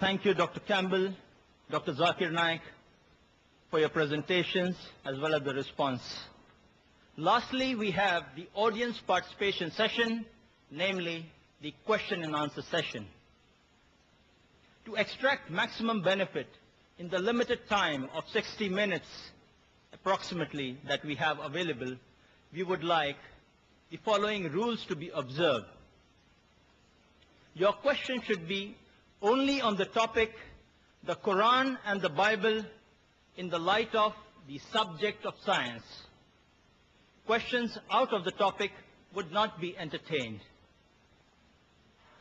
thank you, Dr. Campbell, Dr. Zakir Naik, for your presentations as well as the response. Lastly, we have the audience participation session, namely the question and answer session. To extract maximum benefit in the limited time of 60 minutes approximately that we have available, we would like the following rules to be observed. Your question should be only on the topic, the Quran and the Bible in the light of the subject of science. Questions out of the topic would not be entertained.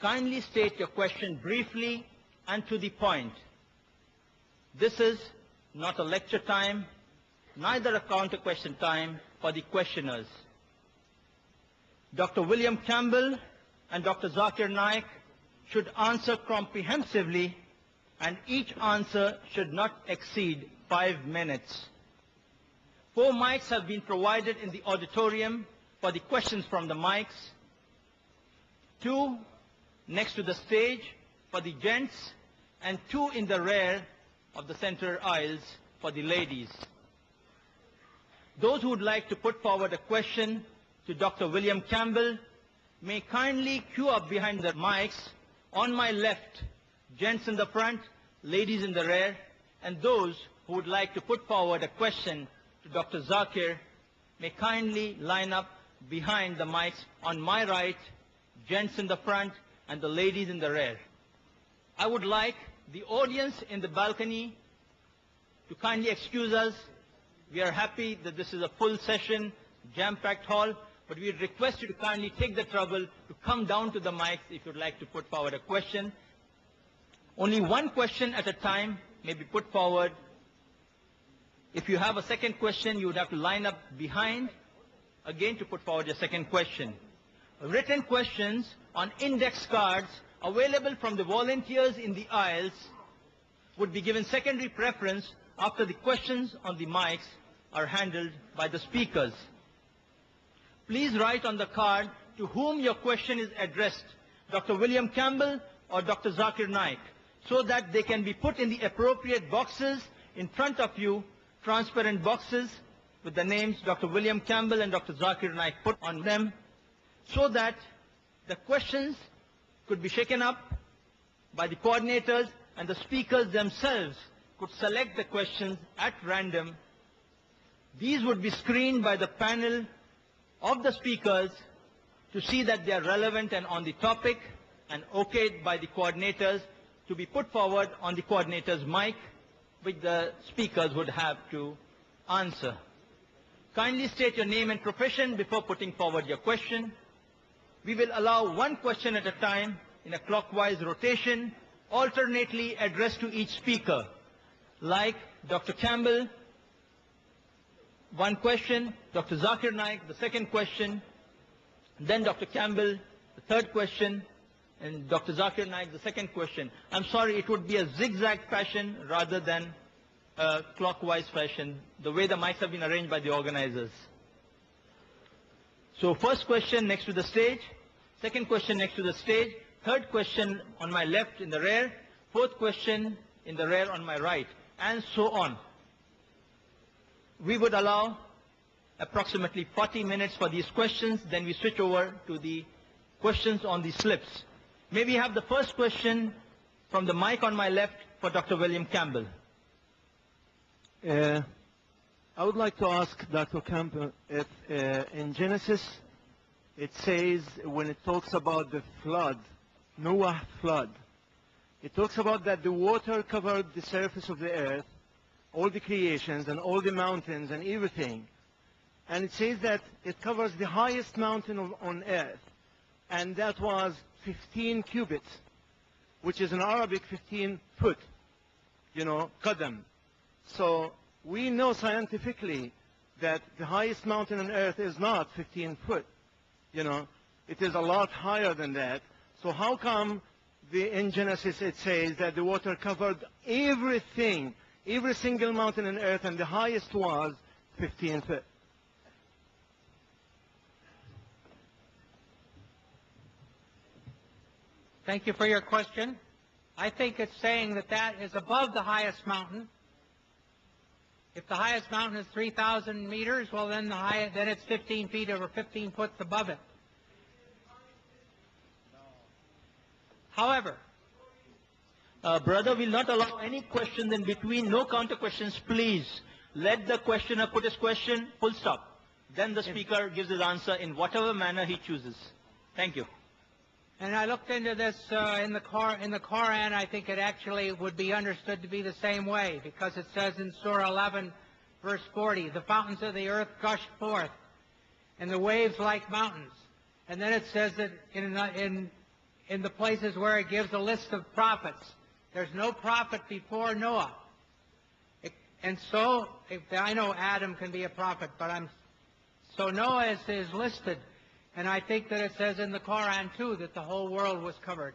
Kindly state your question briefly and to the point. This is not a lecture time, neither a counter question time for the questioners. Dr. William Campbell and Dr. Zakir Naik should answer comprehensively, and each answer should not exceed 5 minutes. 4 mics have been provided in the auditorium for the questions from the mics. 2 next to the stage for the gents, and 2 in the rear of the center aisles for the ladies. Those who would like to put forward a question to Dr. William Campbell may kindly queue up behind the mics on my left, gents in the front, ladies in the rear, and those who would like to put forward a question to Dr. Zakir may kindly line up behind the mics on my right, gents in the front, and the ladies in the rear. I would like the audience in the balcony to kindly excuse us. We are happy that this is a full session, jam-packed hall, but we request you to kindly take the trouble to come down to the mics if you'd like to put forward a question. Only one question at a time may be put forward. If you have a second question, you would have to line up behind again to put forward your second question. Written questions on index cards available from the volunteers in the aisles would be given secondary preference after the questions on the mics are handled by the speakers. Please write on the card to whom your question is addressed, Dr. William Campbell or Dr. Zakir Naik, so that they can be put in the appropriate boxes in front of you, transparent boxes with the names Dr. William Campbell and Dr. Zakir Naik put on them, so that the questions could be shaken up by the coordinators and the speakers themselves could select the questions at random. These would be screened by the panel of the speakers to see that they are relevant and on the topic, and okayed by the coordinators to be put forward on the coordinator's mic, which the speakers would have to answer. Kindly state your name and profession before putting forward your question. We will allow one question at a time in a clockwise rotation, alternately addressed to each speaker. Like Dr. Campbell, one question, Dr. Zakir Naik, the second question, then Dr. Campbell, the third question, and Dr. Zakir Naik, the second question. I'm sorry, it would be a zigzag fashion rather than a clockwise fashion, the way the mics have been arranged by the organizers. So first question next to the stage, second question next to the stage, third question on my left in the rear, fourth question in the rear on my right, and so on. We would allow approximately 40 minutes for these questions, then we switch over to the questions on the slips. May we have the first question from the mic on my left for Dr. William Campbell. I would like to ask Dr. Campbell if in Genesis it says, when it talks about the flood, Noah flood, it talks about that the water covered the surface of the earth, all the creations and all the mountains and everything. And it says that it covers the highest mountain on earth. And that was 15 cubits, which is in Arabic 15 foot, qadam. So we know scientifically that the highest mountain on earth is not 15 foot. It is a lot higher than that. So how come in Genesis it says that the water covered everything, every single mountain on earth, and the highest was 15 feet? Thank you for your question. I think it's saying that that is above the highest mountain. If the highest mountain is 3,000 meters, well, then then it's 15 feet or 15 foot above it. However, Brother, we'll not allow any questions in between. No counter questions, please. Let the questioner put his question, full stop. Then the speaker gives his answer in whatever manner he chooses. Thank you. and I looked into this in the Quran. I think it actually would be understood to be the same way, because it says in Surah 11, verse 40, the fountains of the earth gushed forth, and the waves like mountains. And then it says that in the places where it gives a list of prophets, there's no prophet before Noah. And so, I know Adam can be a prophet, but so Noah is listed. And I think that it says in the Quran, too, that the whole world was covered.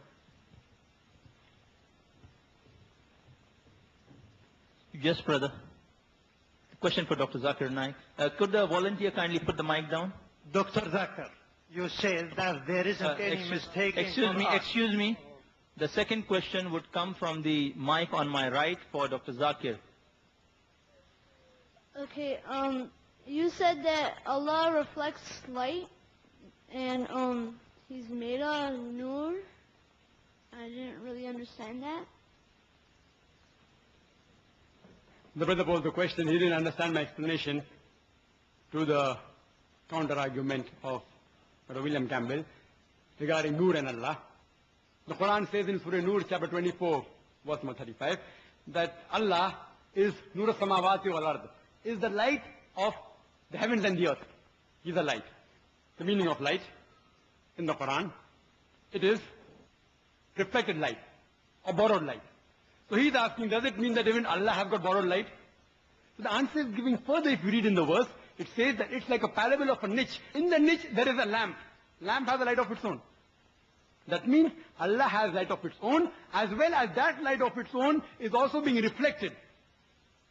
Yes, brother. Question for Dr. Zakir Naik. Could the volunteer kindly put the mic down? Dr. Zakir, you said that there isn't any mistake in Quran. Excuse me. The second question would come from the mic on my right for Dr. Zakir. Okay, you said that Allah reflects light, and He's made a nur. I didn't really understand that. The brother posed the question. He didn't understand my explanation to the counter-argument of Dr. William Campbell regarding Nur and Allah. The Quran says in Surah Nur, chapter 24, verse number 35, that Allah is Nur samawati wal ard, is the light of the heavens and the earth. He is the light. The meaning of light in the Quran, it is reflected light or borrowed light. So he is asking, does it mean that even Allah has got borrowed light? So the answer is giving further. If you read in the verse, it says that it's like a parable of a niche. In the niche, there is a lamp. Lamp has a light of its own. That means Allah has light of its own, as well as that light of its own is also being reflected.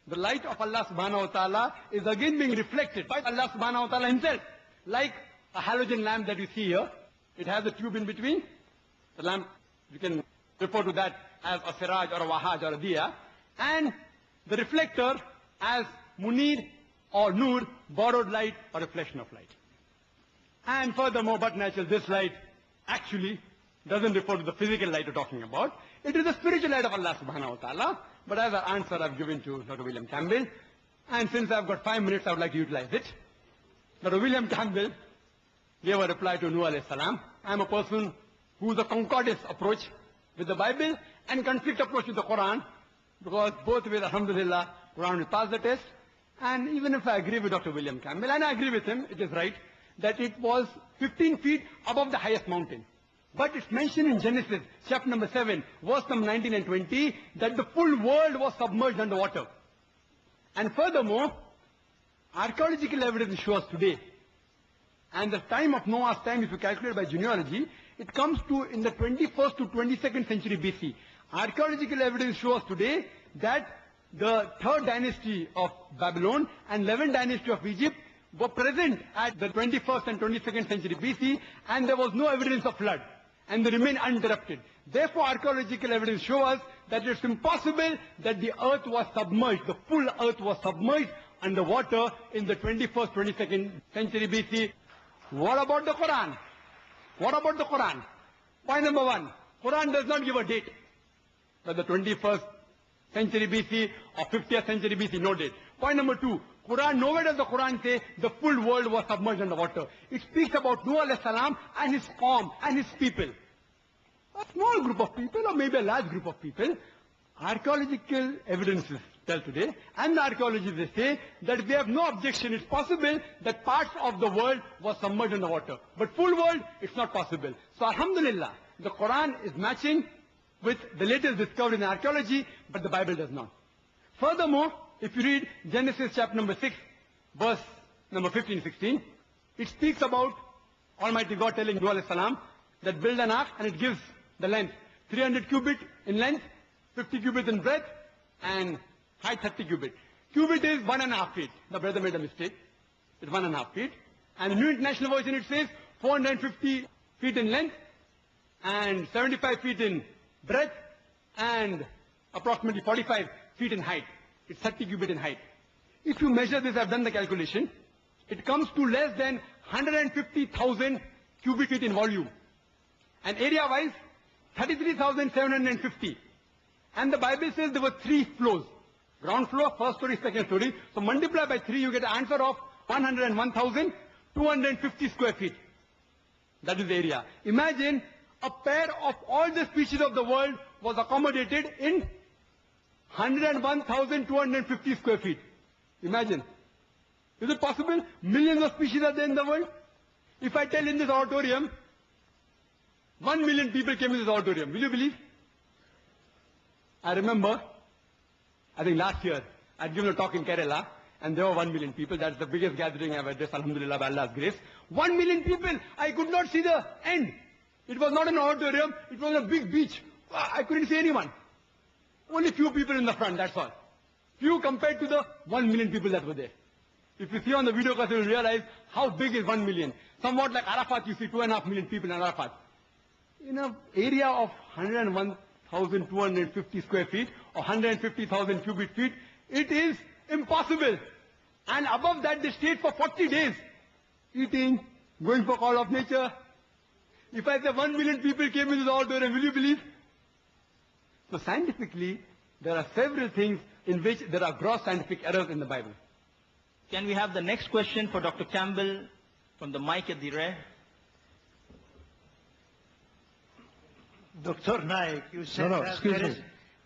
The light of Allah subhanahu wa ta'ala is again being reflected by Allah subhanahu wa ta'ala himself. Like a halogen lamp that you see here. It has a tube in between. The lamp, you can refer to that as a siraj or a wahaj or a diya. And the reflector as munir or nur, borrowed light or reflection of light. And furthermore, but natural, this light actually doesn't refer to the physical light we're talking about. It is the spiritual light of Allah subhanahu wa ta'ala. But as an answer I've given to Dr. William Campbell, and since I've got 5 minutes, I would like to utilize it. Dr. William Campbell gave a reply to Nuh alayhi salam. I'm a person who's a concordance approach with the Bible and conflict approach with the Quran, because both ways, alhamdulillah, Quran will pass the test. And even if I agree with Dr. William Campbell, and I agree with him, it is right, that it was 15 feet above the highest mountain. But it's mentioned in Genesis, chapter number 7, verse number 19 and 20, that the full world was submerged under water. And furthermore, archaeological evidence shows today, and the time of Noah's time, if you calculate by genealogy, it comes to in the 21st to 22nd century BC. Archaeological evidence shows today that the 3rd dynasty of Babylon and 11th dynasty of Egypt were present at the 21st and 22nd century BC, and there was no evidence of flood, and they remain uninterrupted. Therefore, archaeological evidence shows us that it's impossible that the earth was submerged, the full earth was submerged under water in the 21st, 22nd century BC. What about the Quran? What about the Quran? Point number 1, Quran does not give a date. That the 21st century BC or 50th century BC, no date. Point number 2, Quran, nowhere does the Quran say the full world was submerged under water. It speaks about Nuh alayhi salam and his qawm and his people. A small group of people or maybe a large group of people. Archaeological evidences tell today, and the archaeologists they say that we have no objection. It's possible that parts of the world was submerged under water. But full world, it's not possible. So alhamdulillah, the Quran is matching with the latest discovery in archaeology, but the Bible does not. Furthermore, if you read Genesis chapter number 6, verse number 15-16, it speaks about Almighty God telling Nuh alayhi salam that build an ark, and it gives the length 300 cubit in length, 50 cubits in breadth, and height 30 cubit. Cubit is 1.5 feet. The brother made a mistake. It's 1.5 feet. And the New International Version, it says 450 feet in length, and 75 feet in breadth, and approximately 45 feet in height. It's 30 cubit in height. If you measure this, I've done the calculation, it comes to less than 150,000 cubic feet in volume. And area-wise, 33,750. And the Bible says there were 3 floors. Ground floor, first story, second story. So multiply by 3, you get an answer of 101,250 square feet. That is the area. Imagine a pair of all the species of the world was accommodated in 101,250 square feet. Imagine. Is it possible? Millions of species are there in the world. If I tell in this auditorium, 1 million people came in this auditorium, will you believe? I remember, I think last year, I'd given a talk in Kerala, and there were 1 million people. That's the biggest gathering I've addressed, alhamdulillah, by Allah's grace. 1 million people! I could not see the end. It was not an auditorium, it was a big beach. I couldn't see anyone. Only few people in the front, that's all. Few compared to the 1 million people that were there. If you see on the video class, you will realize how big is 1 million. Somewhat like Arafat, you see 2.5 million people in Arafat. In an area of 101,250 square feet, or 150,000 cubic feet, it is impossible. And above that, they stayed for 40 days, eating, going for call of nature. If I say 1 million people came in this auditorium, will you believe? So scientifically, there are several things in which there are gross scientific errors in the Bible. Can we have the next question for Dr. Campbell from the mic at the rear? Dr. Naik, you said No, that excuse there me. is...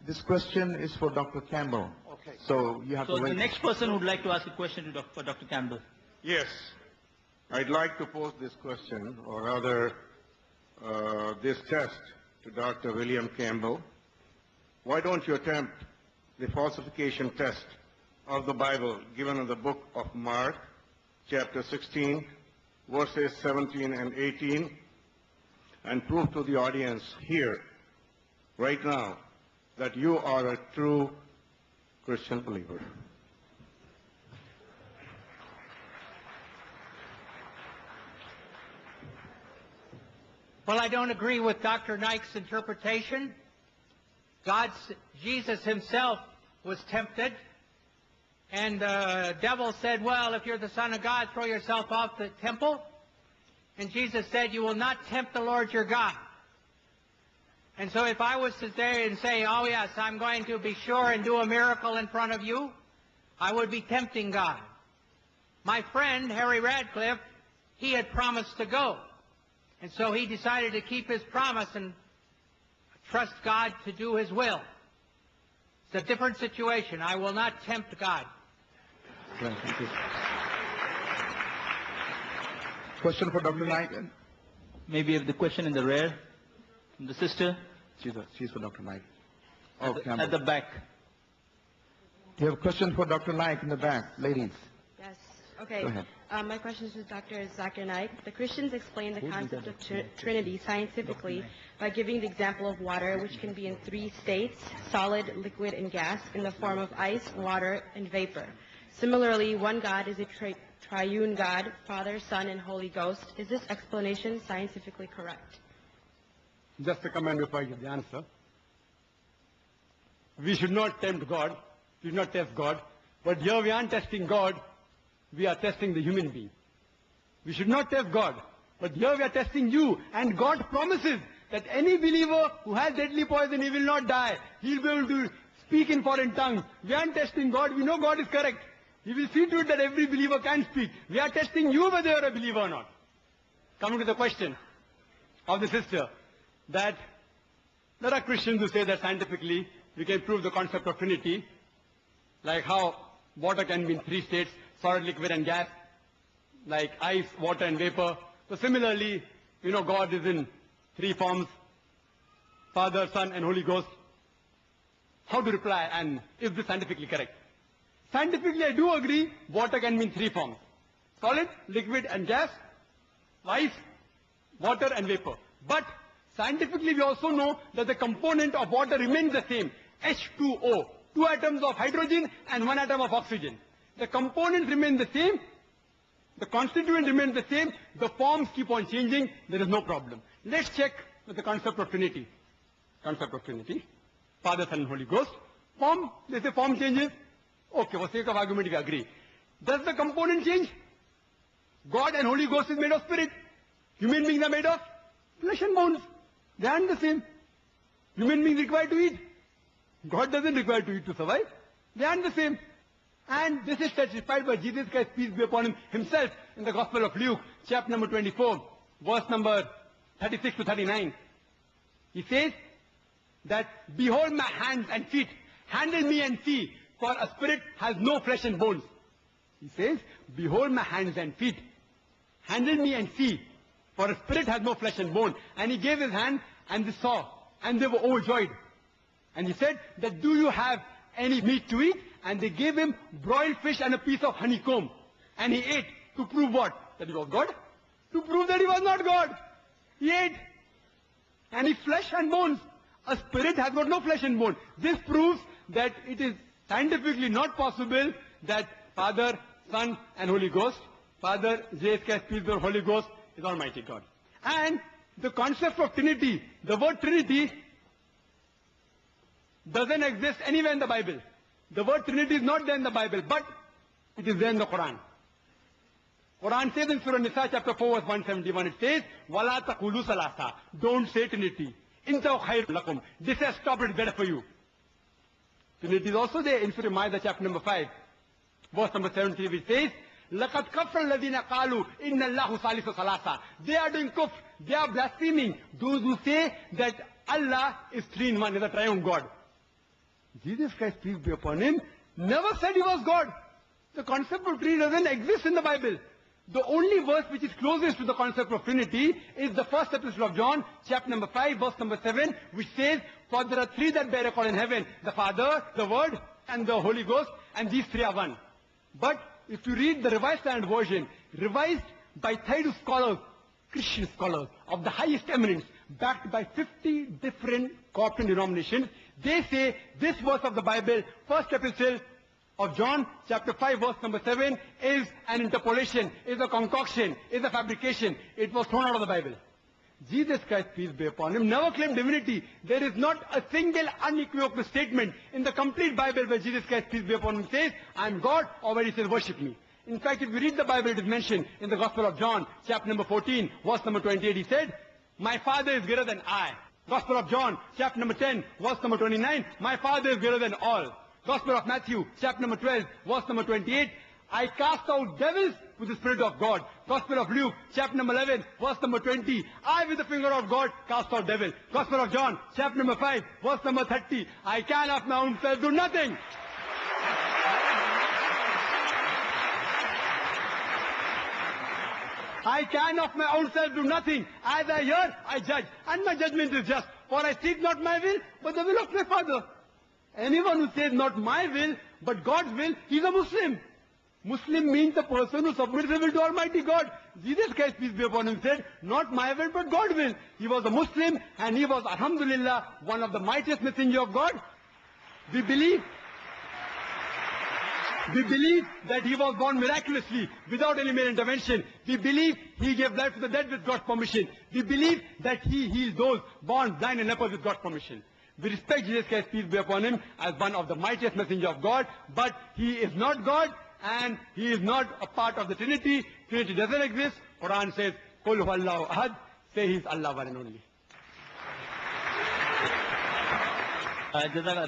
This question is for Dr. Campbell. Okay. So you have So to the wait. next person would like to ask a question to for Dr. Campbell. Yes, I'd like to pose this question, or rather this test to Dr. William Campbell. Why don't you attempt the falsification test of the Bible given in the book of Mark, chapter 16, verses 17 and 18, and prove to the audience here, right now, that you are a true Christian believer? Well, I don't agree with Dr. Naik's interpretation. Jesus himself was tempted, and the devil said, well, if you're the Son of God, throw yourself off the temple. And Jesus said, you will not tempt the Lord your God. And so if I was to stay and say, oh yes, I'm going to be sure and do a miracle in front of you, I would be tempting God. My friend, Harry Radcliffe, he had promised to go. And so he decided to keep his promise and trust God to do his will. It's a different situation. I will not tempt God. Right, thank you. Question for Dr. Naik. Maybe the question in the rear, from the sister She's for Dr. Naik. at, at the back. You have a question for Dr. Naik in the back, ladies. Yes. Okay. Go ahead. My question is with Dr. Zakir Naik. The Christians explain the concept of Trinity scientifically by giving the example of water, which can be in 3 states, solid, liquid, and gas, in the form of ice, water, and vapor. Similarly, one God is a triune God, Father, Son, and Holy Ghost. Is this explanation scientifically correct? Just a comment before I give the answer. We should not tempt God, we should not test God, but here we aren't testing God, we are testing the human being. We should not test God, but here we are testing you, and God promises that any believer who has deadly poison, he will not die. He will be able to speak in foreign tongues. We aren't testing God, we know God is correct. He will see to it that every believer can speak. We are testing you whether you are a believer or not. Coming to the question of the sister, that there are Christians who say that scientifically we can prove the concept of Trinity, like how water can be in 3 states, solid, liquid, and gas, like ice, water, and vapor. So similarly, God is in 3 forms, Father, Son, and Holy Ghost. How to reply, and is this scientifically correct? Scientifically, I do agree, water can be in 3 forms, solid, liquid, and gas, ice, water, and vapor. But scientifically, we also know that the component of water remains the same, H2O, 2 atoms of hydrogen and 1 atom of oxygen. The components remain the same, the constituent remains the same, the forms keep on changing, there is no problem. Let's check with the concept of Trinity. Concept of Trinity. Father, Son, and Holy Ghost. Form, they say form changes. Okay, for sake of argument, we agree. Does the component change? God and Holy Ghost is made of spirit. Human beings are made of flesh and bones. They aren't the same. Human beings require to eat. God doesn't require to eat to survive. They aren't the same. And this is testified by Jesus Christ, peace be upon him, himself in the Gospel of Luke, chapter number 24, verse number 36 to 39. He says that, behold my hands and feet, handle me and see, for a spirit has no flesh and bones. He says, behold my hands and feet, handle me and see, for a spirit has no flesh and bone. And he gave his hand, and they saw, and they were overjoyed. And he said that, do you have any meat to eat? And they gave him broiled fish and a piece of honeycomb. And he ate to prove what? That he was God? To prove that he was not God. He ate. And he flesh and bones. A spirit has got no flesh and bone. This proves that it is scientifically not possible that Father, Son, and Holy Ghost, Father, Jesus Christ, peace be, Holy Ghost, is Almighty God. And the concept of Trinity, the word Trinity, doesn't exist anywhere in the Bible. The word Trinity is not there in the Bible, but it is there in the Quran. Quran says in Surah Nisa, chapter 4, verse 171, it says, وَلَا تَقُولُوا ثَلَاثَةً. Don't say Trinity. إِنْتَوْ خَيْرٌ لَكُمْ. This has stopped, it better for you. Trinity is also there in Surah Ma'idah, chapter number 5, verse number 73, which says, لَقَدْ كَفْرَ الَّذِينَ قَالُوا إِنَّ اللَّهُ ثَالِثُ ثَلَاثَةً. They are doing kufr. They are blaspheming. Those who say that Allah is three in one, is a triune God. Jesus Christ, peace be upon him, never said he was God. The concept of Trinity doesn't exist in the Bible. The only verse which is closest to the concept of Trinity is the first epistle of John, chapter number 5, verse number 7, which says, for there are three that bear record in heaven, the Father, the Word, and the Holy Ghost, and these three are one. But if you read the Revised Standard Version, revised by 32 scholars, Christian scholars of the highest eminence, backed by 50 different corporate denominations, they say this verse of the Bible, first epistle of John, chapter 5, verse number 7, is an interpolation, is a concoction, is a fabrication. It was thrown out of the Bible. Jesus Christ, peace be upon him, never claimed divinity. There is not a single unequivocal statement in the complete Bible where Jesus Christ, peace be upon him, says, I am God, or where he says, worship me. In fact, if you read the Bible, it is mentioned in the Gospel of John, chapter number 14, verse number 28, he said, my Father is greater than I. Gospel of John, chapter number 10, verse number 29, my Father is greater than all. Gospel of Matthew, chapter number 12, verse number 28, I cast out devils with the Spirit of God. Gospel of Luke, chapter number 11, verse number 20, I with the finger of God cast out devil. Gospel of John, chapter number 5, verse number 30, I can of my own self do nothing. I can of my own self do nothing. As I hear, I judge. And my judgment is just. For I seek not my will, but the will of my Father. Anyone who says not my will, but God's will, he's a Muslim. Muslim means a person who submits his will to Almighty God. Jesus Christ, peace be upon him, said, not my will, but God's will. He was a Muslim, and he was, alhamdulillah, one of the mightiest messengers of God. We believe that he was born miraculously, without any mere intervention. We believe he gave life to the dead with God's permission. We believe that he healed those born blind and lepers with God's permission. We respect Jesus Christ, peace be upon him, as one of the mightiest messengers of God, but he is not God, and he is not a part of the Trinity. Trinity doesn't exist. Quran says, Qul huwallahu ahad, say he is Allah one and only.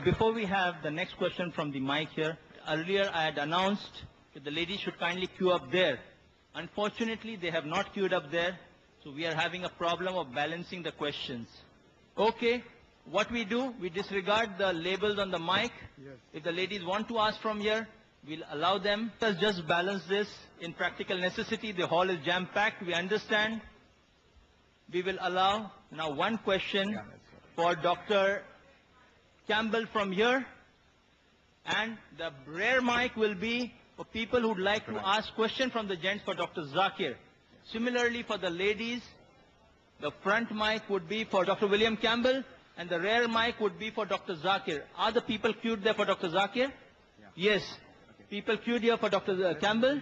Before we have the next question from the mic here, earlier I had announced that the ladies should kindly queue up there. Unfortunately, they have not queued up there, so we are having a problem of balancing the questions. Okay, what we do, we disregard the labels on the mic. Yes. If the ladies want to ask from here, we'll allow them. Let's just balance this in practical necessity. The hall is jam-packed, we understand. We will allow now one question for Dr. Campbell from here. And the rare mic will be for people who would like to ask questions from the gents for Dr. Zakir. Similarly, for the ladies, the front mic would be for Dr. William Campbell, and the rear mic would be for Dr. Zakir. Are the people queued there for Dr. Zakir? Yeah. Yes. Okay. People queued here for Dr. Campbell?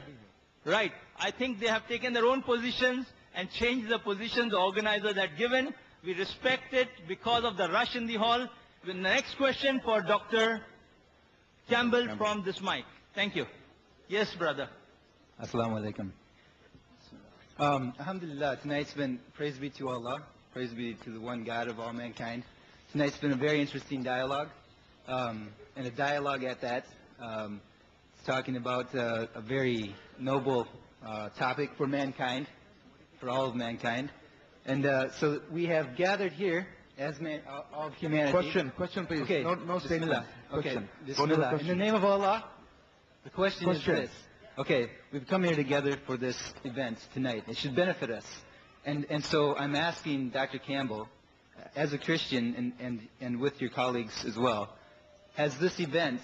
Right. I think they have taken their own positions and changed the positions the organizers had given. We respect it because of the rush in the hall. The next question for Dr. Campbell from this mic. Thank you. Yes, brother. Assalamu alaikum. Alhamdulillah, tonight's been, praise be to Allah, praise be to the one God of all mankind. Tonight's been a very interesting dialogue, and a dialogue at that. It's talking about a very noble topic for mankind, for all of mankind. And so we have gathered here as all of humanity. Question, please. Okay. No statement. Okay. Question. Bismillah. In the name of Allah, the question is this. Okay, we've come here together for this event tonight. It should benefit us. And so I'm asking Dr. Campbell, as a Christian and with your colleagues as well, has this event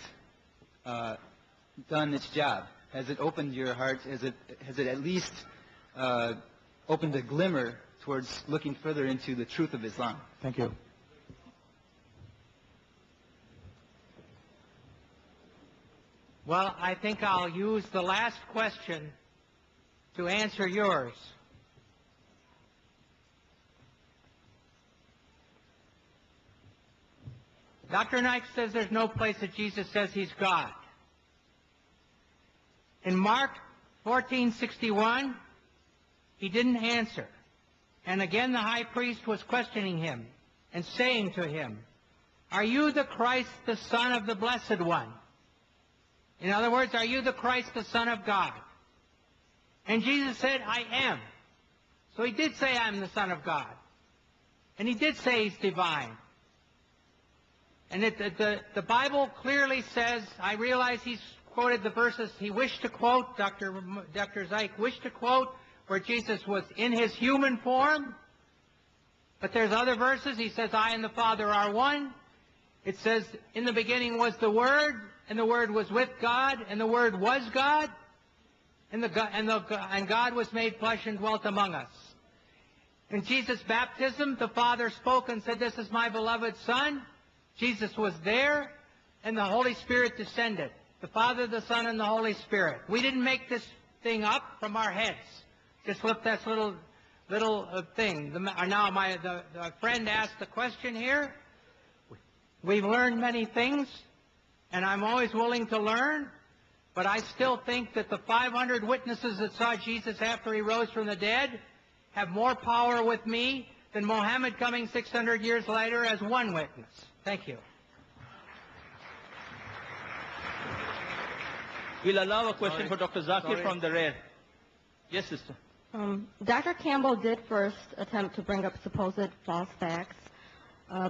done its job? Has it opened your heart? Has it at least opened a glimmer towards looking further into the truth of Islam? Thank you. Well, I think I'll use the last question to answer yours. Dr. Naik says there's no place that Jesus says he's God. In Mark 14:61, he didn't answer. And again the high priest was questioning him and saying to him, "Are you the Christ, the Son of the Blessed One?" In other words, are you the Christ, the Son of God? And Jesus said, "I am." So he did say, "I'm the Son of God." And he did say he's divine. And the Bible clearly says, I realize he's quoted the verses he wished to quote, Dr. Zeik wished to quote, where Jesus was in his human form. But there's other verses. He says, "I and the Father are one." It says, "In the beginning was the Word, and the Word was with God, and the Word was God, and God was made flesh and dwelt among us." In Jesus' baptism, the Father spoke and said, "This is my beloved Son." Jesus was there, and the Holy Spirit descended. The Father, the Son, and the Holy Spirit. We didn't make this thing up from our heads. Just flip this little thing. Now, the friend asked the question here. We've learned many things, and I'm always willing to learn, but I still think that the 500 witnesses that saw Jesus after he rose from the dead have more power with me than Muhammad coming 600 years later as one witness. Thank you. We'll allow a question for Dr. Zakir from the rear. Yes, sister. Dr. Campbell did first attempt to bring up supposed false facts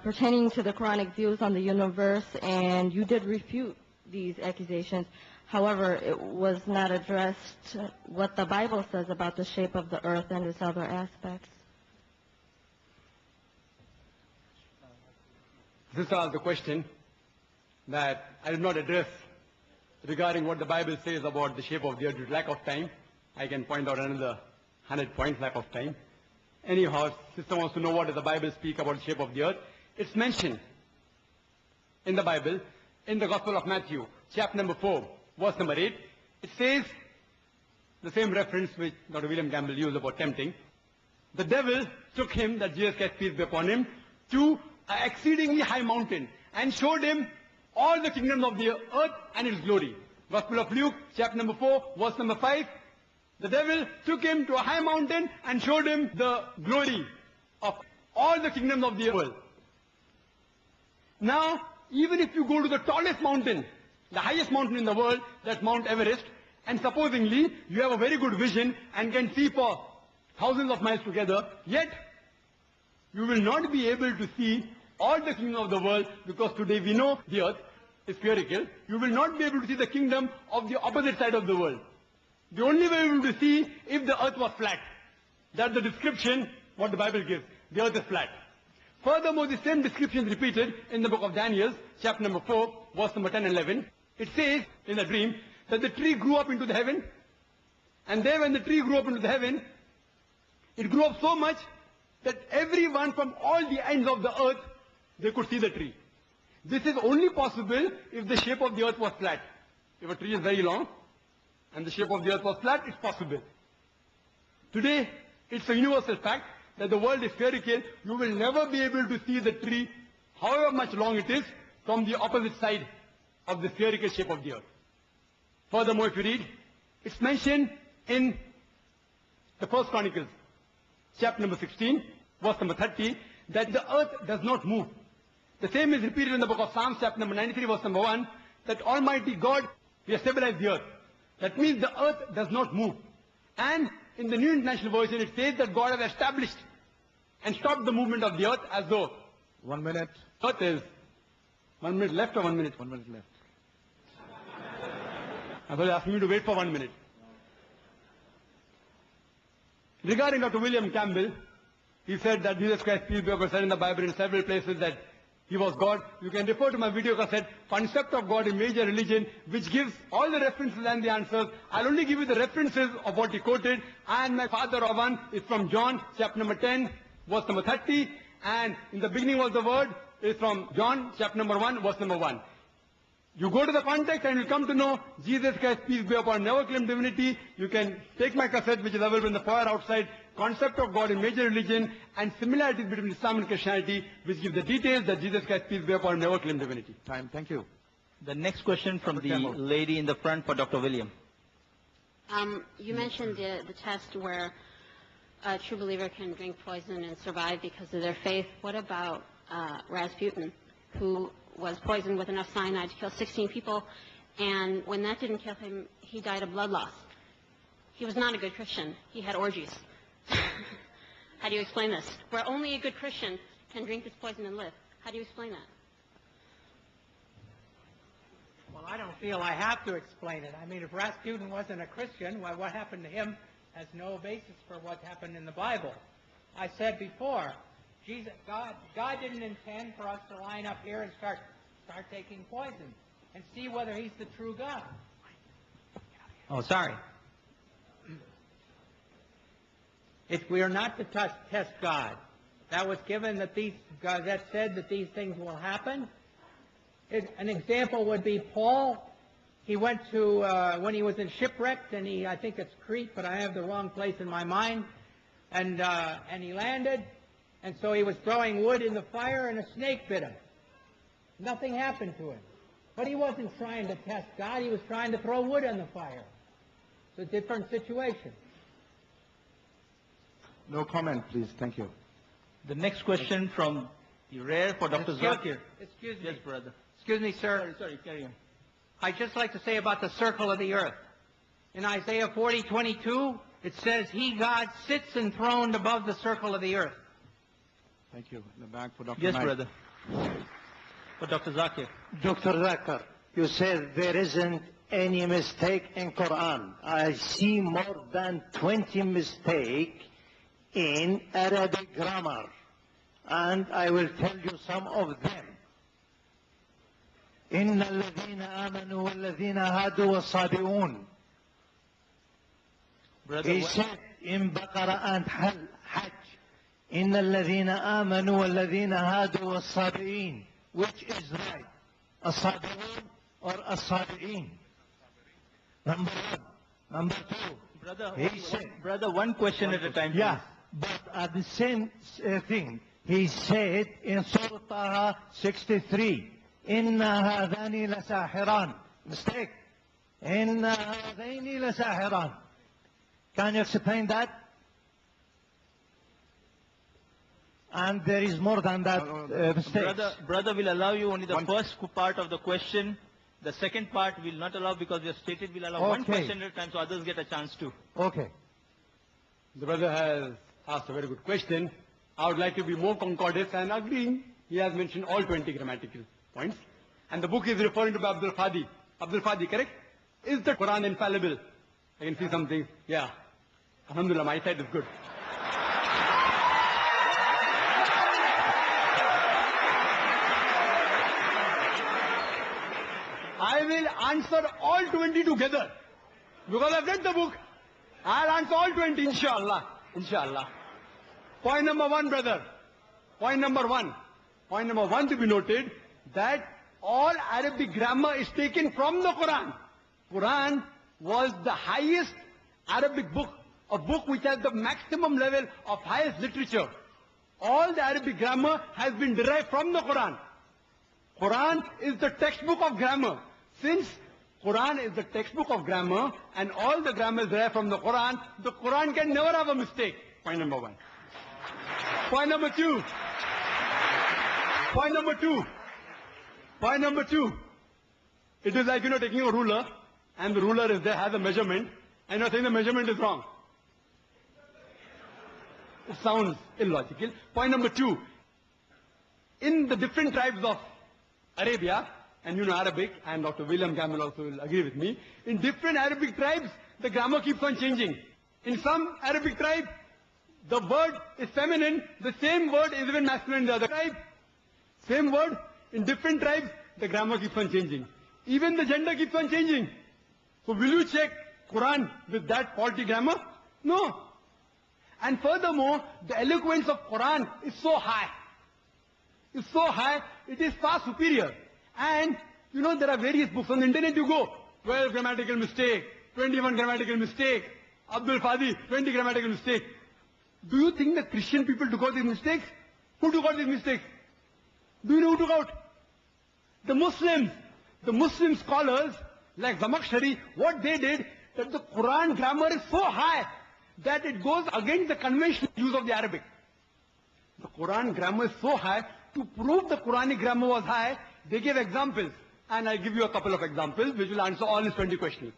pertaining to the Quranic views on the universe, and you did refute these accusations. However, it was not addressed what the Bible says about the shape of the earth and its other aspects. This is the question that I did not address regarding what the Bible says about the shape of the earth. Due to lack of time, I can point out another 100 points, lack of time. Anyhow, sister wants to know what does the Bible speak about the shape of the earth. It's mentioned in the Bible, in the Gospel of Matthew, chapter number 4, verse number 8. It says, the same reference which Dr. William Campbell used about tempting. The devil took him, that Jesus Christ peace be upon him, to an exceedingly high mountain and showed him all the kingdoms of the earth and its glory. Gospel of Luke, chapter number 4, verse number 5. The devil took him to a high mountain and showed him the glory of all the kingdoms of the world. Now, even if you go to the tallest mountain, the highest mountain in the world, that's Mount Everest, and supposingly you have a very good vision and can see for thousands of miles together, yet you will not be able to see all the kingdoms of the world, because today we know the earth is spherical. You will not be able to see the kingdom of the opposite side of the world. The only way you will to see if the earth was flat. That's the description what the Bible gives. The earth is flat. Furthermore, the same description is repeated in the book of Daniel, chapter number 4, verse number 10 and 11. It says in the dream that the tree grew up into the heaven. And then when the tree grew up into the heaven, it grew up so much that everyone from all the ends of the earth, they could see the tree. This is only possible if the shape of the earth was flat. If a tree is very long and the shape of the earth was flat, it's possible. Today, it's a universal fact that the world is spherical. You will never be able to see the tree however much long it is, from the opposite side of the spherical shape of the earth. Furthermore, if you read, it's mentioned in the First Chronicles, chapter number 16, verse number 30, that the earth does not move. The same is repeated in the book of Psalms, chapter number 93, verse number 1, that Almighty God, He has stabilized the earth. That means the earth does not move. And in the New International Version, it says that God has established and stopped the movement of the earth as though 1 minute. earth is 1 minute left or 1 minute? 1 minute left. I thought you asked me to wait for 1 minute. Regarding Dr. William Campbell, he said that Jesus Christ, peace be upon him, said in the Bible in several places that He was God. You can refer to my video cassette, Concept of God in Major Religion, which gives all the references and the answers. I'll only give you the references of what he quoted. And my father of one is from John, chapter number 10, verse number 30. And in the beginning was the Word is from John, chapter number 1, verse number 1. You go to the context and you'll come to know Jesus Christ, peace be upon him, never claimed divinity. You can take my cassette, which is available in the foyer outside, Concept of God in Major Religion, and similarities between Islam and Christianity, which give the details that Jesus Christ, peace be upon him, never claimed divinity. Time. Thank you. The next question from the Campbell. lady in the front for Dr. William. You mentioned the test where a true believer can drink poison and survive because of their faith. What about Rasputin, who was poisoned with enough cyanide to kill 16 people, and when that didn't kill him, he died of blood loss? He was not a good Christian. He had orgies. How do you explain this? Where only a good Christian can drink this poison and live. How do you explain that? Well, I don't feel I have to explain it. I mean, if Rasputin wasn't a Christian, why, what happened to him has no basis for what happened in the Bible. I said before, God didn't intend for us to line up here and start taking poison and see whether He's the true God. Oh, sorry. We are not to test God. That was given that that said that these things will happen. An example would be Paul. He went to, when he was in shipwrecked, and I think it's Crete, but I have the wrong place in my mind, and he landed, and so he was throwing wood in the fire, and a snake bit him. Nothing happened to him. But he wasn't trying to test God. He was trying to throw wood on the fire. It's a different situation. No comment, please. Thank you. The next question from the rare for Dr. Zakir. Excuse me. Yes, brother. Excuse me, sir. Sorry, carry on. I'd just like to say about the circle of the earth. In Isaiah 40:22, it says, He, God, sits enthroned above the circle of the earth. Thank you. In the back for Dr. Yes, Naik. brother. For Dr. Zakir. Dr. Zakir, you said there isn't any mistake in Quran. I see more than 20 mistakes in Arabic grammar, and I will tell you some of them. إن الذين آمنوا والذين هادوا والصابئون. He said in Baqarah and Hajj, إن الذين آمنوا والذين هادوا والصابئين. Which is right? الصابئون or الصابئين? Number one. Number two. Brother, He said, brother, one question at a time. yeah, please. but at the same thing, he said in Surah Taha 63, إِنَّ هَذَانِ لَسَاحِرَانِ. Mistake. إِنَّ هَذَيْنِ لَسَاحِرَانِ. Can you explain that? And there is more than that mistake. Brother will allow you only the first part of the question. The second part will not allow because we have stated we'll allow one question at a time so others get a chance to. Okay. The brother has asked a very good question. I would like to be more concordant and agreeing. He has mentioned all 20 grammatical points. And the book is referring to Abdul Fadi. Abdul Fadi, correct? Is the Quran infallible? I can see something. Yeah. Alhamdulillah, my side is good. I will answer all 20 together. Because I've read the book. I'll answer all 20, inshallah. Inshallah. Point number one, brother. Point number one. Point number one to be noted, that all Arabic grammar is taken from the Quran. Quran was the highest Arabic book, a book which has the maximum level of highest literature. All the Arabic grammar has been derived from the Quran. Quran is the textbook of grammar. Since Quran is the textbook of grammar and all the grammar is derived from the Quran can never have a mistake. Point number one. Point number two. Point number two. Point number two. It is like, taking a ruler and the ruler is there, has a measurement, and you're saying the measurement is wrong. It sounds illogical. Point number two. In the different tribes of Arabia, and Arabic, and Dr. William Campbell also will agree with me, in different Arabic tribes, the grammar keeps on changing. In some Arabic tribe, the word is feminine, the same word is even masculine in the other tribe. Same word, in different tribes, the grammar keeps on changing. Even the gender keeps on changing. So will you check Quran with that faulty grammar? No. And furthermore, the eloquence of Quran is so high. It's so high, it is far superior. And, there are various books. On the internet you go, 12 grammatical mistake, 21 grammatical mistake, Abdul Fadi, 20 grammatical mistake. Do you think the Christian people took out these mistakes? Who took out these mistakes? Do you know who took out? The Muslims. The Muslim scholars, like Zamakhshari, what they did, that the Quran grammar is so high that it goes against the conventional use of the Arabic. The Quran grammar is so high, to prove the Quranic grammar was high, they gave examples. And I'll give you a couple of examples which will answer all his 20 questions.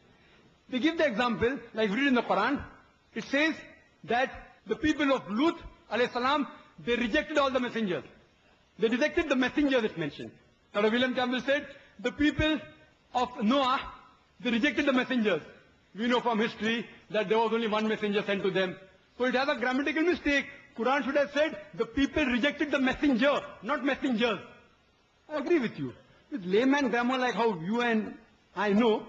They give the example, like we read in the Quran, it says that the people of Lut, alayhi salam, they rejected all the messengers. They rejected the messengers it's mentioned. Dr. William Campbell said, the people of Noah, they rejected the messengers. We know from history that there was only one messenger sent to them. So it has a grammatical mistake. Quran should have said, the people rejected the messenger, not messengers. I agree with you. With layman grammar like how you and I know,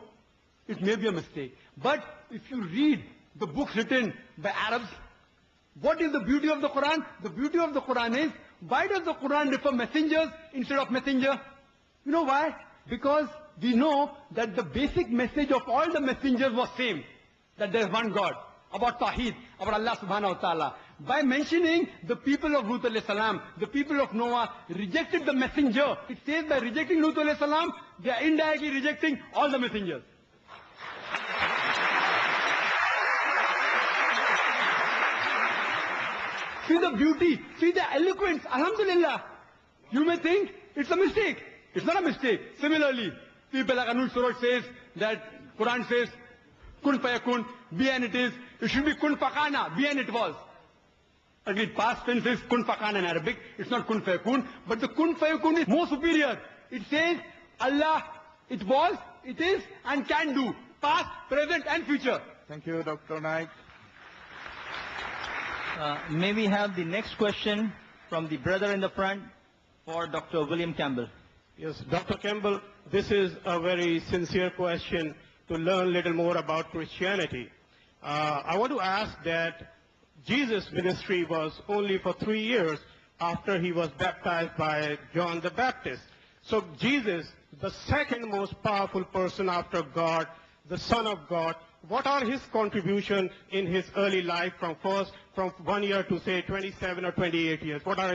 it may be a mistake. But if you read the books written by Arabs, what is the beauty of the Quran? The beauty of the Quran is, why does the Quran refer messengers instead of messenger? You know why? Because we know that the basic message of all the messengers was same. That there is one God. About Tawheed, about Allah subhanahu wa ta'ala. By mentioning the people of Lut alayhi salam, the people of Noah rejected the messenger. It says by rejecting Lut alayhi salam, they are indirectly rejecting all the messengers. See the beauty, see the eloquence, alhamdulillah. You may think it's a mistake. It's not a mistake. Similarly, people like Anuj Suraj says that Quran says, kun fayakun, be and it is. It should be kun fakana, be and it was. Again, past tense is kun fakana in Arabic. It's not kun fayakun. But the kun fayakun is more superior. It says, Allah, it was, it is, and can do. Past, present, and future. Thank you, Dr. Naik. May we have the next question from the brother in the front for Dr. William Campbell. Yes, Dr. Campbell, this is a very sincere question to learn a little more about Christianity. I want to ask that Jesus' ministry was only for 3 years after he was baptized by John the Baptist. So Jesus, the second most powerful person after God, the Son of God, what are his contribution in his early life from 1 year to say 27 or 28 years? What are